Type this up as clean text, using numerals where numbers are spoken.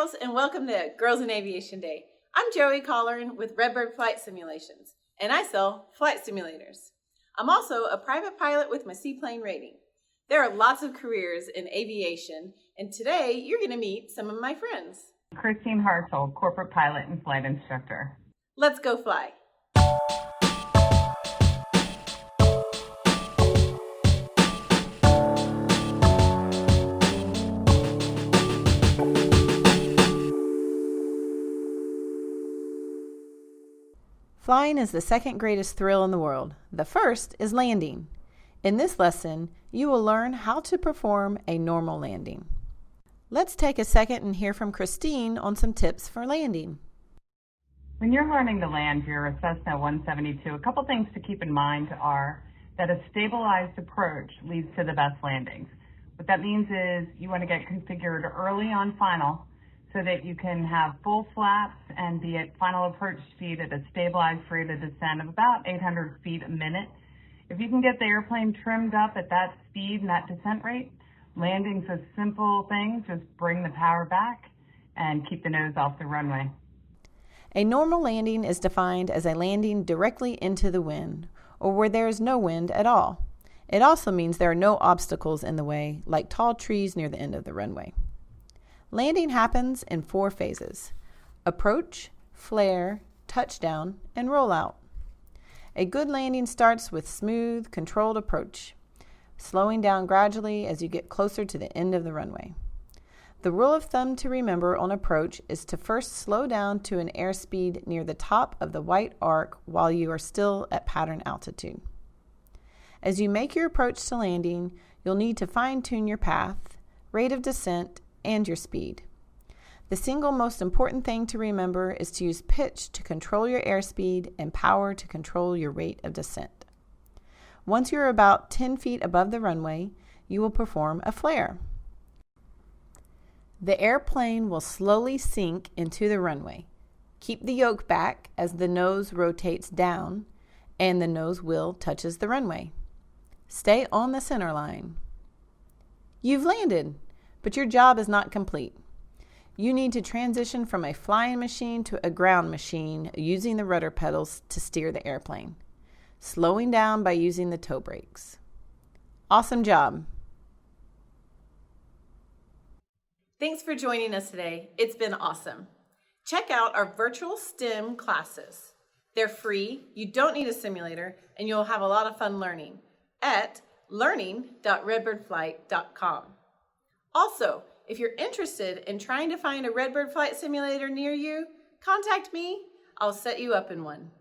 girls, and welcome to Girls in Aviation Day. I'm Joey Collarin with Redbird Flight Simulations, and I sell flight simulators. I'm also a private pilot with my seaplane rating. There are lots of careers in aviation, and today you're going to meet some of my friends. Christine Hartzell, corporate pilot and flight instructor. Let's go fly. Flying is the second greatest thrill in the world. The first is landing. In this lesson, you will learn how to perform a normal landing. Let's take a second and hear from Christine on some tips for landing. When you're learning to land your Cessna 172, a couple things to keep in mind are that a stabilized approach leads to the best landings. What that means is you want to get configured early on final so that you can have full flaps and be at final approach speed at a stabilized rate of descent of about 800 feet a minute. If you can get the airplane trimmed up at that speed and that descent rate, landing's a simple thing. Just bring the power back and keep the nose off the runway. A normal landing is defined as a landing directly into the wind, or where there is no wind at all. It also means there are no obstacles in the way, like tall trees near the end of the runway. Landing happens in 4 phases: approach, flare, touchdown, and rollout. A good landing starts with smooth, controlled approach, slowing down gradually as you get closer to the end of the runway. The rule of thumb to remember on approach is to first slow down to an airspeed near the top of the white arc while you are still at pattern altitude. As you make your approach to landing, you'll need to fine-tune your path, rate of descent, and your speed. The single most important thing to remember is to use pitch to control your airspeed and power to control your rate of descent. Once you're about 10 feet above the runway, you will perform a flare. The airplane will slowly sink into the runway. Keep the yoke back as the nose rotates down and the nose wheel touches the runway. Stay on the center line. You've landed, but your job is not complete. You need to transition from a flying machine to a ground machine using the rudder pedals to steer the airplane, slowing down by using the toe brakes. Awesome job. Thanks for joining us today. It's been awesome. Check out our virtual STEM classes. They're free, you don't need a simulator, and you'll have a lot of fun learning at learning.redbirdflight.com. Also, if you're interested in trying to find a Redbird Flight Simulator near you, contact me. I'll set you up in one.